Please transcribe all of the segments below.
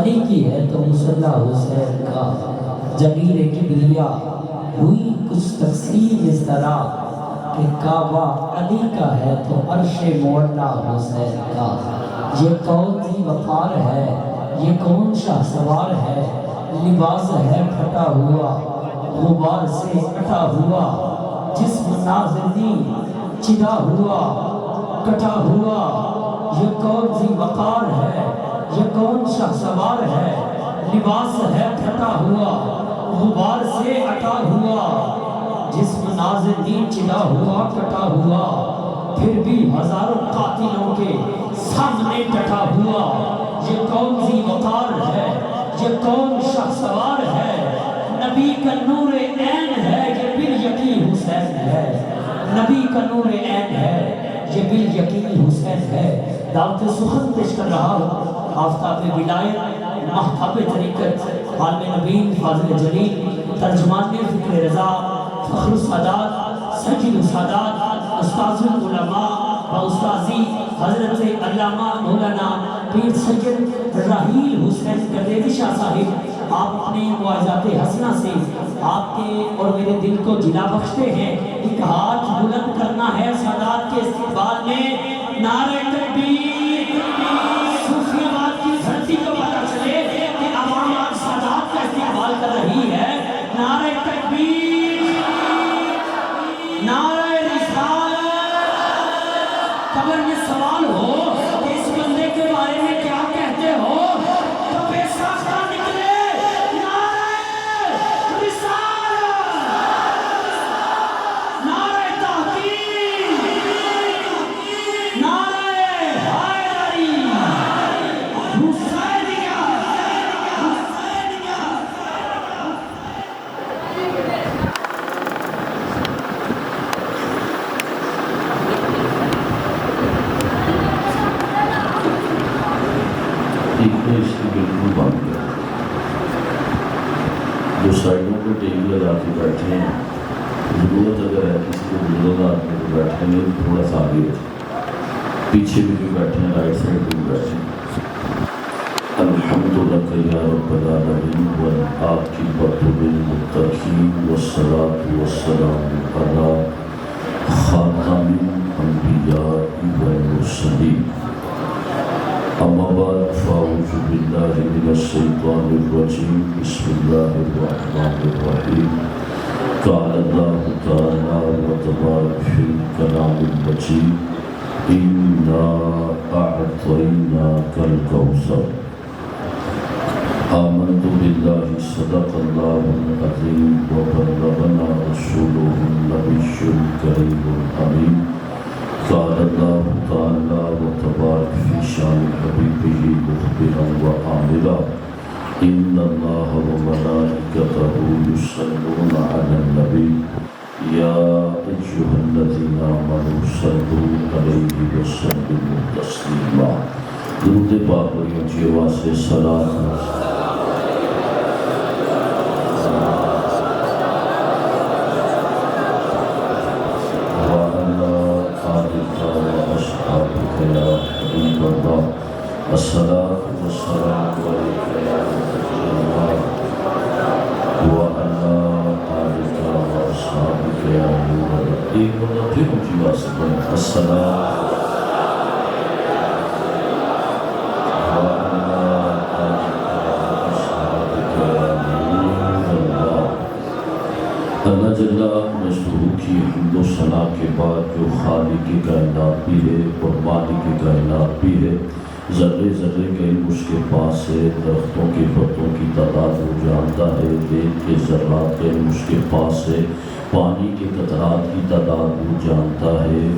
علی کی ہے تو مصلی حسین کا، جلیل کبریا ہوئی کچھ تقسیم اس طرح کہ کعبہ علی کا ہے تو عرش معلا حسین کا۔ یہ کون سی وقار ہے، یہ کون شاہ سوار ہے، لباس ہے پھٹا ہوا غبار سے اٹا ہوا، جسم نازنی چدا ہوا کٹا ہوا۔ یہ کون سی وقار ہے، یہ کون شاہ سوار ہے، لباس ہے پھٹا ہوا غبار سے اٹا ہوا، جسم نازنی چدا ہوا کٹا ہوا، پھر بھی ہزاروں قاتلوں کے سامنے ڈٹا ہوا۔ یہ کون سی وقار ہے، یہ کون شاہ سوار ہے، نبی کا نور عین ہے، یہ بالیقین حسین ہے، نبی کا نور عین ہے، یہ بالیقین حسین ہے۔ دعوت سخن پیش کر رہا ہوں، آفتاب ولایت، مہتاب طریقت، عالم نبی فاضل جلیل، ترجمان فکر رضا، فخر السادات، سید السادات، استاذ العلماء و استاذی حضرت علامہ مولانا پیر سید راحیل حسین گردیری شاہ صاحب، آپ اپنے معجزات حسنہ سے آپ کے اور میرے دل کو جلا بخشتے ہیں۔ ایک ہاتھ بلند کرنا ہے سادات کے استقبال میں، نعرہ تکبیر۔ صوفی آباد کی دھرتی کو پتہ چلے کہ عوام آج سادات کا استقبال کر رہی ہے، نعرہ تکبیر، نعرہ رسالت۔ قبر میں سوال ہو کہ اس بندے کے بارے میں کیا کہتے ہو، تو بے ساختہ نکلے نعرہ رسالت، نعرہ تحقیق، نعرہ حیدری، حسینیہ، حسینیہ۔ اس کی بالکل بن گیا، جو سائڈوں پہ ٹی وی لگا کے بیٹھے ہیں، ضرورت اگر ہے کسی کو بزرگ آدمی کو بیٹھے نہیں تھوڑا سا آگے ہو جائے، پیچھے بھی بیٹھے ہیں، رائٹ سائڈ پہ بھی بیٹھے ہیں۔ الحمدللہ یا رب العالمین، آپ کی برتب المتقین والصلاة والسلام علی خاتم الانبیاء والمرسلین۔ اما بعد فاعوذ باللہ من الشیطان الرجیم، بسم اللہ الرحمن الرحیم۔ قال اللہ تعالی و تبارک فی الکلام المجید، انا اعطیناک الکوثر۔ آمنت باللہ صدق اللہ العظیم و بلغنا رسولہ النبی الکریم الامین۔ قال اللہ تعالی و تبارک فی شان حبیبہ مخبرا و عامرا، ان اللہ و ملائکتہ یصلون علی النبی یا ایھا الذین آمنوا صلوا علیہ وسلموا تسلیما۔ درود پاک بڑی اونچی آواز سے صلاۃ الصلاة والسلام علیکہ یا نبی اللہ وعلی آلک واصحابک یا نور اللہ۔ ایک بندہ پھر اونچی آواز سے پڑھیں، الصلاة وعلی آلک واصحابک یا نور اللہ۔ اللہ جل مجدہ کی حمد و ثنا کے بعد جو خالق کائنات بھی ہے اور مالک کائنات بھی ہے، ذرے ذرے کے علم اس کے پاس ہے، درختوں کے پتوں کی تعداد وہ جانتا ہے، ریت کے ذرات کا علم اس کے پاس ہے، پانی کے قطرات کی تعداد وہ جانتا ہے،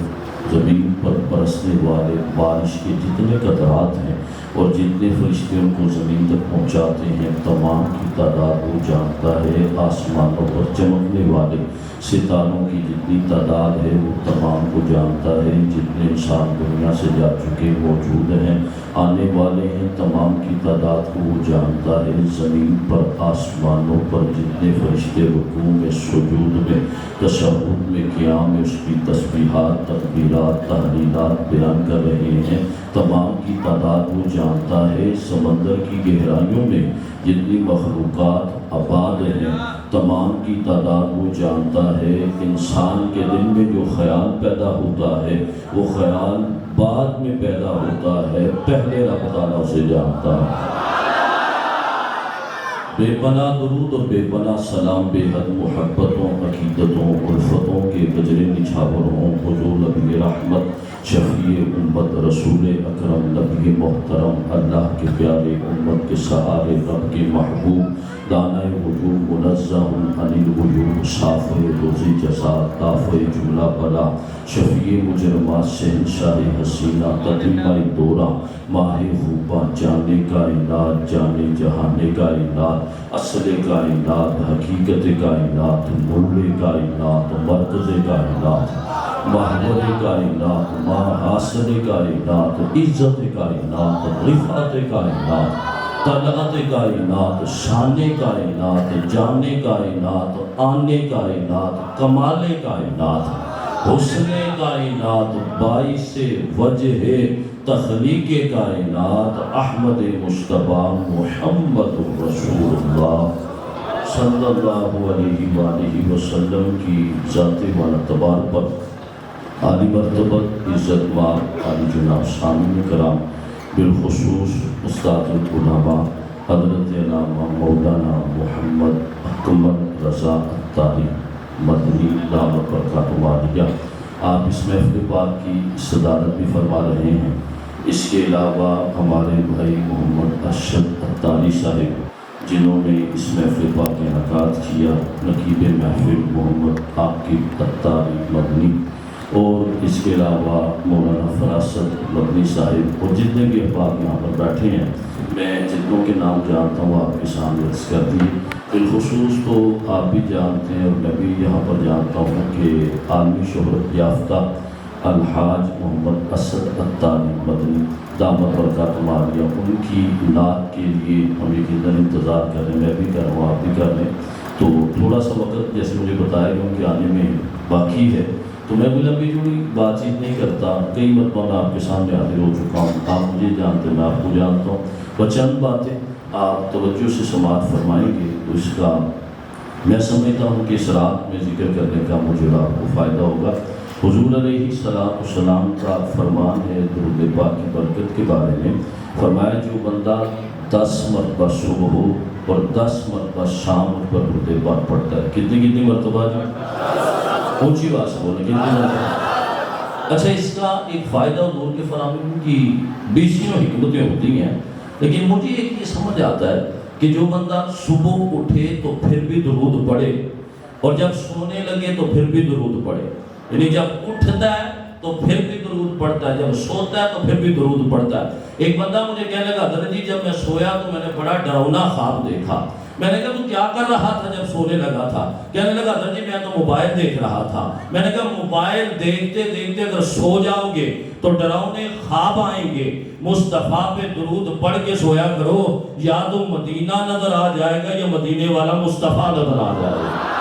زمین پر برسنے والے بارش کے جتنے قطرات ہیں اور جتنے فرشتے ان کو زمین تک پہنچاتے ہیں تمام کی تعداد وہ جانتا ہے، آسمانوں پر چمکنے والے ستاروں کی جتنی تعداد ہے وہ تمام کو جانتا ہے، جتنے انسان دنیا سے جا چکے موجود ہیں آنے والے ہیں تمام کی تعداد کو وہ جانتا ہے، زمین پر آسمانوں پر جتنے فرشتے رکوع میں سجود میں تشہد میں قیام میں اس کی تسبیحات تکبیرات تحلیلات بیان کر رہے ہیں تمام کی تعداد وہ جانتا ہے، سمندر کی گہرائیوں میں جتنی مخلوقات آباد ہیں تمام کی تعداد وہ جانتا ہے، انسان کے دل میں جو خیال پیدا ہوتا ہے وہ خیال بعد میں پیدا ہوتا ہے، پہلے رب تعالیٰ اسے جانتا ہے۔ بے پناہ درود اور بے پناہ سلام بے حد محبتوں عقیدتوں الفتوں کے گجرے نچھاور ہوں حضور نبی رحمت شفیع امت رسول اکرم نبی محترم اللہ کے پیارے امت کے سہارے رب کے محبوب دانہ وجود منزہ عن العیوب صافِ روزِ جزا دافع جملہ بلا شفیع مجرمات شہنشاہ حسینہ تتمہ دورہ ماہ خوبہ جانے کائنات جانے جہانے کائنات اصل کائنات حقیقت کائنات مول کائنات مرکز کائنات محور کائنات محاسن کائنات عزت کائنات رفعت کائنات طلعت کائنات شان کائنات جان کائنات آن کائنات کمال کائنات حسن کائنات باعث وجہ تخلیق کائنات احمد مصطفیٰ محمد رسول اللہ صلی اللہ علیہ وآلہ وسلم کی ذات والاعتبار پر عالی مرتبت عزت مار عالی جناب سامعین کرام بالخصوص استاد العلماء حضرت علامہ مولانا محمد اکمل رضا عطاری مدنی دامت برکاتہ عالیہ، آپ اس محفل پاک کی صدارت بھی فرما رہے ہیں۔ اس کے علاوہ ہمارے بھائی محمد ارشد عطاری صاحب جنہوں نے اس محفل پاک کا انعقاد کیا، نقیب محفل محمد عاقب عطاری مدنی، اور اس کے علاوہ مولانا فراست مدنی صاحب اور جتنے بھی احباب یہاں پر بیٹھے ہیں، میں جتنوں کے نام جانتا ہوں آپ کے سامنے عرض کر دی۔ بالخصوص تو آپ بھی جانتے ہیں اور میں بھی یہاں پر جانتا ہوں کہ عالمی شہرت یافتہ الحاج محمد اسد عطاری مدنی دامت برکاتہ عالیہ، ان کی نعت کے لیے ہم یقیناً انتظار کر رہے ہیں، میں بھی کر رہا ہوں آپ بھی کر رہے ہیں، تو تھوڑا سا وقت جیسے مجھے بتایا گیا ان کے آنے میں باقی ہے، تو میں کوئی لمبی چوڑی بات چیت نہیں کرتا، کئی مرتبہ میں آپ کے سامنے حاضر ہو چکا ہوں، آپ مجھے جانتے ہیں میں آپ کو جانتا ہوں، وہ چند باتیں آپ توجہ سے سماعت فرمائیں گے تو اس کا میں سمجھتا ہوں کہ اس رات میں ذکر کرنے کا مجھے آپ کو فائدہ ہوگا۔ حضور علیہ السلام کا فرمان ہے درود پاک کی برکت کے بارے میں، فرمایا جو بندہ 10 مرتبہ صبح اور 10 مرتبہ شام پر درود پاک پڑھتا ہے، کتنی مرتبہ جو اونچی بات سے بولیں کتنی مرتبہ؟ اچھا، اس کا ایک فائدہ حضور کے فراہمی کی بیسیوں حکمتیں ہوتی ہیں، لیکن مجھے ایک یہ سمجھ آتا ہے کہ جو بندہ صبح اٹھے تو پھر بھی درود پڑھے اور جب سونے لگے تو پھر بھی درود پڑھے، یعنی جب اٹھتا ہے تو پھر بھی درود پڑھتا ہے، جب سوتا ہے تو پھر بھی درود پڑھتا ہے۔ ایک بندہ مجھے کہنے لگا حضرت جی جب میں سویا تو میں نے بڑا ڈراؤنا خواب دیکھا۔ میں نے کہا تو کیا کر رہا تھا جب سونے لگا تھا؟ کہنے لگا حضرت جی میں تو موبائل دیکھ رہا تھا۔ میں نے کہا موبائل دیکھتے دیکھتے اگر سو جاؤ گے تو ڈراؤنے خواب آئیں گے، مصطفیٰ پہ درود پڑھ کے سویا کرو، یا تو مدینہ نظر آ جائے گا یا مدینے والا مصطفیٰ نظر آ جائے گا۔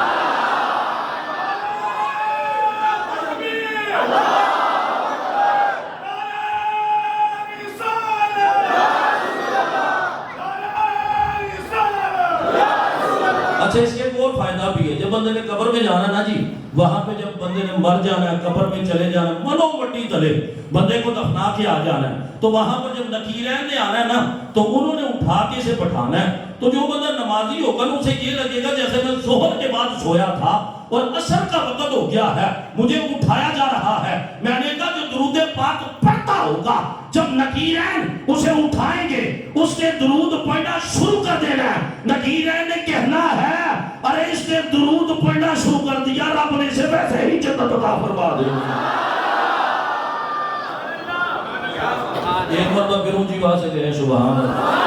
اچھا، اس کے ایک اور فائدہ بھی ہے، جب بندے نے قبر میں جانا نا جی، وہاں پہ جب بندے نے مر جانا ہے، قبر میں چلے جانا ہے، منو مٹی تلے بندے کو دفنا کے آ جانا ہے، تو وہاں پر جب نکیرین نے آنا ہے نا تو انہوں نے اٹھا کے اسے بٹھانا ہے، تو جو بندہ نمازی ہوگا نا اسے یہ لگے گا جیسے میں ظہر کے بعد سویا تھا اور عصر کا وقت ہو گیا ہے، مجھے اٹھایا جا رہا ہے۔ میں نے کہا جو درود پاک پڑھتا ہوگا جب نکیرین اسے اٹھائیں گے اس نے درود پڑھنا شروع کر دینا ہے، نکیرین نے کہنا ہے ارے اس نے درود پڑھنا شروع کر دیا، رب نے اسے ویسے ہی جنت عطا فرما دے۔ ایک مرتبہ پھر اونچی بات سے کہیں سبحان اللہ۔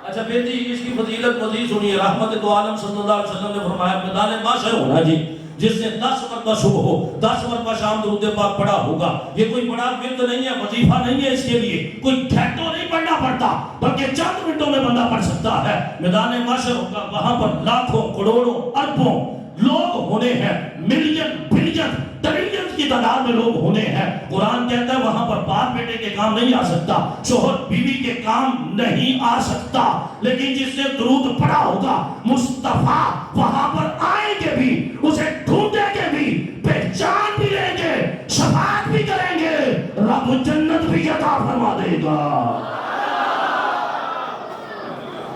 اچھا بیٹی، اس کی فضیلت مزید حدیث سنیے، رحمت دو عالم صلی اللہ علیہ وسلم نے فرمایا میدان محشر ہونا جی جس نے 10 مرتبہ صبح ہو 10 مرتبہ شام درود پاک پڑھا ہوگا. یہ کوئی بڑا ورد نہیں ہے، وظیفہ نہیں ہے، اس کے لیے کوئی گھنٹوں نہیں پڑھنا پڑتا بلکہ چند منٹوں میں بندہ پڑھ سکتا ہے. میدان محشر ہوگا، وہاں پر لاکھوں کروڑوں اربوں لوگ ہونے ہیں، ملین بلین ٹریلین کی تعداد میں لوگ ہونے ہیں. قرآن کہتا ہے وہاں پر باپ بیٹے کے کام نہیں آ سکتا، شوہر بیوی کے کام نہیں آ سکتا، لیکن جس نے درود پڑھا ہوگا مصطفیٰ وہاں پر آئیں گے بھی، اسے ڈھونڈیں گے بھی، پہچان بھی لیں گے، شفاعت بھی کریں گے، رب جنت بھی عطا فرما دے گا.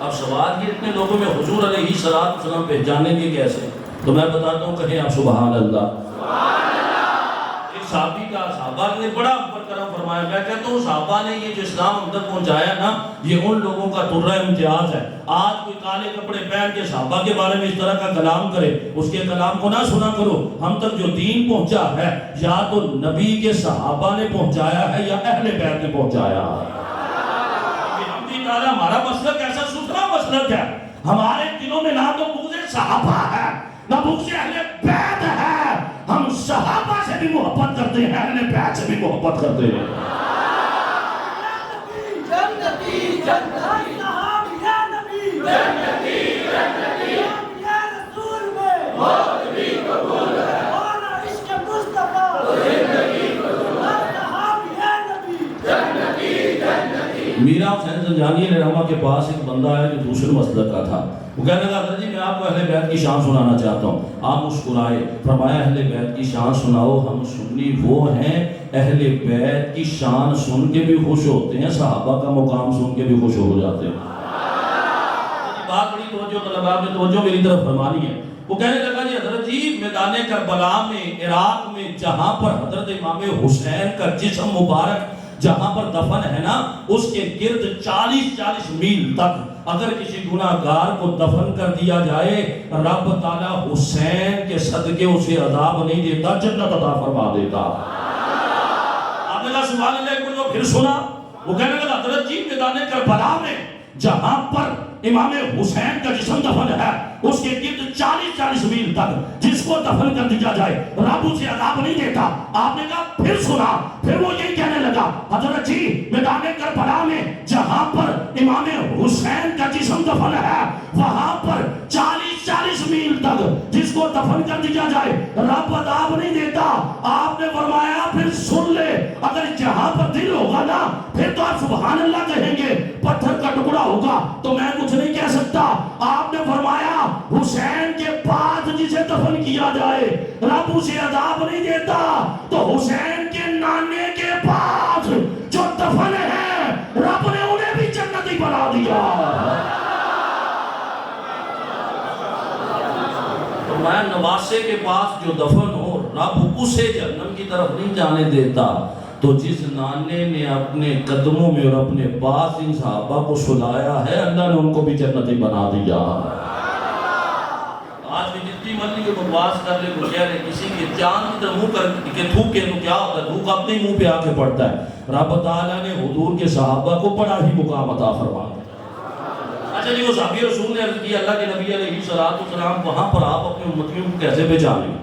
اب سوال یہ اتنے لوگوں میں حضور علیہ السلام پہچانیں گے کیسے؟ تو میں بتاتا ہوں، کہیں آپ سبحان اللہ. ایک صحابی کا صحابہ نے بڑا اوپر کرم فرمایا. میں کہتا ہوں صحابہ نے یہ جو اسلام ہم تک پہنچایا نا، یہ ان لوگوں کا درہ امتیاز ہے. آج کوئی کالے کپڑے پہن کے صحابہ کے بارے میں اس طرح کا کلام کرے، اس کے کلام کو نہ سنا کرو. ہم تک جو دین پہنچا ہے یا تو نبی کے صحابہ نے پہنچایا ہے یا اہل بیت نے پہنچایا ہے. ہمارا مسلک ایسا ستھرا مسلک ہے، ہمارے دلوں میں نہ تو بغض صحابہ ہے نہ بغض اہل بیت ہے. ہم صحابہ سے بھی محبت کرتے ہیں، اہل بیت سے بھی محبت کرتے ہیں. جنتی جنتی یا نبی جنتی جنتی یا رسول میں موت بھی قبول ہے اور عشق مصطفیٰ زندگی قبول ہے. یا نبی جنتی جنتی. میرا حسین زنجانی علیہ رحمہ کے پاس ایک بندہ ہے جو دوسرے مسلک کا تھا. وہ کہنے لگا حضرت جی میں آپ کو اہل بیت کی شان سنانا چاہتا ہوں. آپ مسکرائے، فرمایا اہل بیت کی شان سناؤ. ہم سنی وہ ہیں اہل بیت کی شان سن کے بھی خوش ہوتے ہیں، صحابہ کا مقام سن کے بھی خوش ہو جاتے ہیں. بات بڑی توجہ طلباء نے توجہ میری طرف فرمانی ہے. وہ کہنے لگا جی حضرت جی میدان کربلا میں عراق میں جہاں پر حضرت امام حسین کا جسم مبارک جہاں پر دفن ہے نا، اس کے گرد 40 میل تک اگر کسی گناہگار کو دفن کر دیا جائے، رب تعالیٰ حسین کے صدقے اسے عذاب نہیں دیتا، جنت عطا فرما دیتا. آپ نے کہا سبحان اللہ. کو پھر سنا. وہ کہنے لگا حضرت جی میدان کربلا میں جہاں پر امام حسین کا جسم دفن ہے اس کے گرد 40 میل تک جس کو دفن کر دیا جائے رب اسے عذاب نہیں دیتا. آپ نے کہا پھر سنا. پھر وہ یہی کہنے لگا حضرت جی میدان کربلا میں جہاں پر امام حسین کا جسم دفن ہے وہاں پر 40 میل تک جس کو دفن کر دیا جائے رب عذاب نہیں دیتا. آپ نے فرمایا پھر سن لے، اگر جہاں پر دل ہوگا نا پھر تو آپ سبحان اللہ کہیں گے. پتھر کا ٹکڑا ہوگا تو میں کچھ نہیں کہہ سکتا. آپ نے فرمایا حسین کے بعد جسے دفن کیا جائے رب اسے عذاب نہیں دیتا، تو حسین کے نانے کے بعد جو دفن ہے رب نے انہیں بھی جنتی بنا دیا. تو میں نواسے کے پاس جو دفن ہو رب اسے جہنم کی طرف نہیں جانے دیتا. تو جس نانے نے اپنے قدموں میں اور اپنے پاس ان صحابہ کو سلایا ہے اللہ نے ان کو بھی جنتی بنا دیا. آج بھی جتنی مرضی کے بکواس کر لے کچھ کہہ لے، کسی کے چاند کی طرح منہ کر کے تھوکے تو کیا ہوتا ہے؟ تھوک اپنے منہ پہ آ کے پڑتا ہے. رب تعالیٰ نے حضور کے صحابہ کو بڑا ہی مقام عطا فرمایا. اچھا جی وہ صحابی رسول نے عرض کیا اللہ کے نبی علیہ السلام وہاں پر آپ اپنے امتیوں کو کیسے پہچانیں؟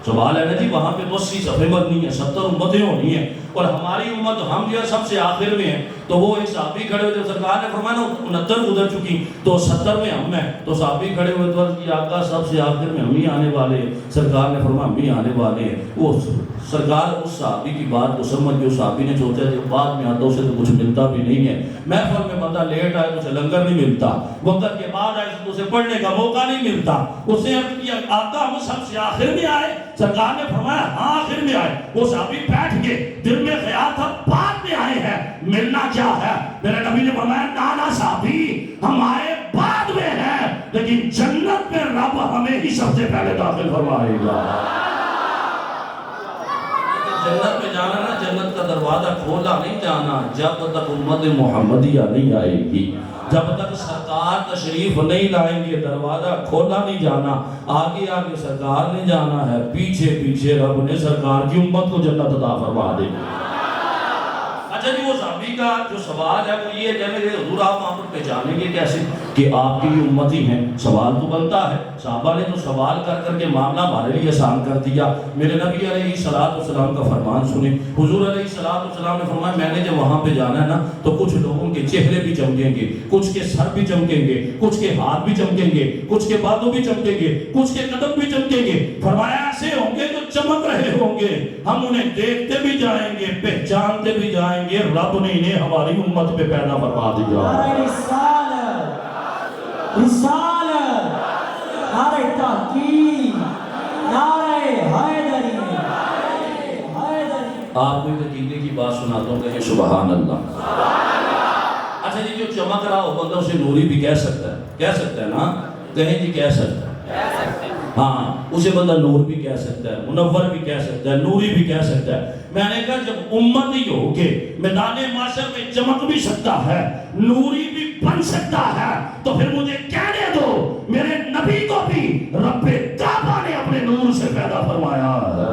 سوال ہے نا جی وہاں پہ 80 صفحے بننی ہیں، 70 امتیں ہونی ہیں اور ہماری امت ہم جو ہے سب سے آخر میں ہیں. تو وہ ایک صحابی کھڑے ہوئے، جب سرکار نے فرمایا نا 69 گزر چکی تو 70 میں ہم ہیں، تو صحابی کھڑے ہوئے تو عرض کی آقا سب سے آخر میں ہم ہی آنے والے ہیں. سرکار نے فرمایا ہم ہی آنے والے ہیں. وہ سرکار اس صحابی کی بات کو سمجھ کے اس صحابی نے سوچا کہ بعد میں آتا اسے تو کچھ ملتا بھی نہیں ہے، محفل میں بندہ لیٹ آئے تو اسے لنگر نہیں ملتا، وقت کے بعد آئے تو اسے پڑھنے کا موقع نہیں ملتا. اس نے عرض کیا آقا ہم سب سے آخر میں آئے؟ سرکار نے فرمایا ہاں آخر میں آئے. وہ صحابی بیٹھ کے دل میں خیال تھا بعد میں آئے ہیں، ملنا کیا ہے؟ میرے نبی نے فرمایا نانا صحابی ہم آئے بعد میں ہیں لیکن جنت میں رب ہمیں ہی سب سے پہلے داخل فرمائے گا. جنت میں جانا نا، جنت کا دروازہ کھولا نہیں جانا جب تک امت محمدیہ نہیں آئے گی، جب تک سرکار تشریف نہیں لائیں گے دروازہ کھولا نہیں جانا. آگے آگے سرکار نے جانا ہے، پیچھے پیچھے رب نے سرکار کی امت کو جنت عطا فرما دے گی. اچھا جی وہ صحابی کا جو سوال ہے وہ یہ ہے میرے حضور آپ وہاں پر پہچانیں گے کیسے کہ آپ کی یہ امتی ہیں؟ سوال تو بنتا ہے۔ صحابہ نے تو سوال کر کر کے معاملہ ہمارے لیے آسان کر دیا۔ میرے نبی علیہ الصلوۃ والسلام کا فرمان سنیں۔ حضور علیہ الصلوۃ والسلام نے فرمایا میں نے جب وہاں پہ جانا ہے نا تو کچھ لوگوں کے چہرے بھی چمکیں گے، کچھ کے سر بھی چمکیں گے، کچھ کے ہاتھ بھی چمکیں گے، کچھ کے بازو بھی چمکیں گے، کچھ کے قدم بھی چمکیں گے۔ فرمایا ایسے ہوں گے جو چمک رہے ہوں گے، ہم انہیں دیکھتے بھی جائیں گے، پہچانتے بھی جائیں گے، رب نے انہیں ہماری امت پہ پیدا فرما دیا۔ رسالت، نعرہ تحقیق، نعرہ حیدری۔ آپ کو ایک عقیدے کی بات سناتا ہوں، کہیں سبحان اللہ۔ اچھا جی، جو چمک رہا ہو بندہ اسے نوری بھی کہہ سکتا ہے نا؟ کہیں جی کہہ سکتا ہے۔ ہاں، اسے بندہ نور بھی کہہ سکتا ہے، منور بھی کہہ سکتا ہے، نوری بھی کہہ سکتا ہے۔ میں نے کہا جب امتی ہو کے میدان معاشر میں چمک بھی سکتا ہے، نوری بھی بن سکتا ہے، تو پھر مجھے کہنے دو میرے نبی کو بھی رب کعبہ نے اپنے نور سے پیدا فرمایا ہے۔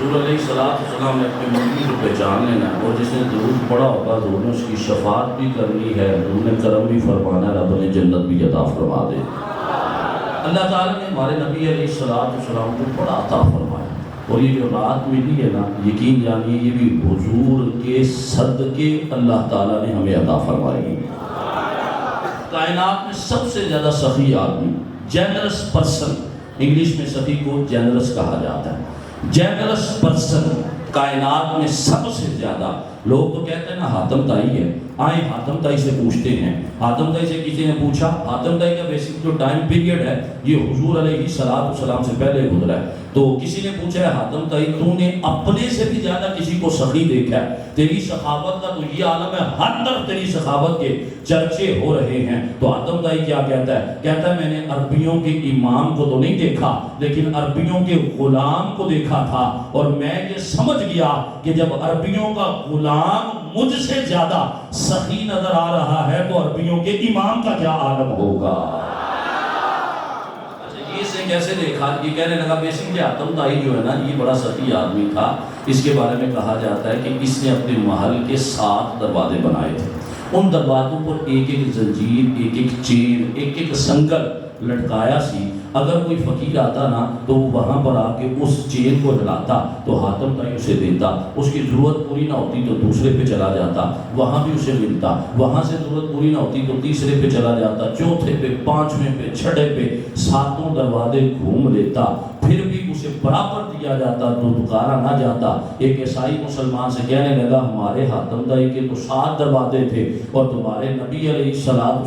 حضور علیہ السلام نے اپنے نبی کو پہچان لینا، اور جس نے درود پڑھا ہوگا حضور نے اس کی شفاعت بھی کرنی ہے، حضور نے کرم بھی فرمانا ہے، رب نے جنت بھی عطا فرما دے۔ اللہ تعالیٰ نے ہمارے نبی علیہ السلام کو بڑا عطا فرمایا، اور یہ جو رات ملی ہے نا، یقین جانیے یہ بھی حضور کے صدقے اللہ تعالیٰ نے ہمیں عطا فرمائی۔ کائنات میں سب سے زیادہ سخی آدمی، جینرس پرسن، انگلش میں سخی کو جینرس کہا جاتا ہے، جینرس پرسن کائنات میں سب سے زیادہ۔ لوگ تو کہتے ہیں نا حاتم تائی ہے، آئیں حاتم تائی سے پوچھتے ہیں۔ حاتم تائی سے کسی نے پوچھا، حاتم تائی کا بیسک جو ٹائم پیریڈ ہے یہ حضور علیہ السلام سے پہلے گزرا ہے۔ تو کسی نے پوچھا ہے حاتم تائی تو نے اپنے سے بھی زیادہ کسی کو سخی دیکھا ہے؟ تیری سخاوت کا تو یہ عالم ہے، ہر طرف تیری سخاوت کے چرچے ہو رہے ہیں۔ تو حاتم تائی کیا کہتا ہے؟ کہتا ہے میں نے عربیوں کے امام کو تو نہیں دیکھا، لیکن عربیوں کے غلام کو دیکھا تھا، اور میں یہ سمجھ گیا کہ جب عربیوں کا غلام مجھ سے زیادہ سخی نظر آ رہا ہے تو عربیوں کے امام کا کیا عالم ہوگا۔ اچھا یہ سے کیسے دیکھا؟ یہ کہنے لگا بیسکلی حاتم تائی جو ہے نا یہ بڑا سخی آدمی تھا۔ اس کے بارے میں کہا جاتا ہے کہ اس نے اپنے محل کے 7 دروازے بنائے تھے، ان دروازوں پر ایک ایک زنجیر، ایک ایک چین، ایک ایک سنگل لٹکایا سی۔ اگر کوئی فقیر آتا نا تو وہاں پر آ کے اس چین کو ہلاتا تو حاتم تائی اسے دیتا، اس کی ضرورت پوری نہ ہوتی تو دوسرے پہ چلا جاتا، وہاں بھی اسے ملتا، وہاں سے ضرورت پوری نہ ہوتی تو تیسرے پہ چلا جاتا، چوتھے پہ، 5ویں پہ، 6 پہ، 7 دروازے گھوم لیتا، پھر بھی اسے برابر دیا جاتا تو دوبارہ نہ جاتا۔ ایک عیسائی مسلمان سے کہنے لگا ہمارے حاتم تائی کے تو 7 دروازے تھے اور تمہارے نبی علیہ السلام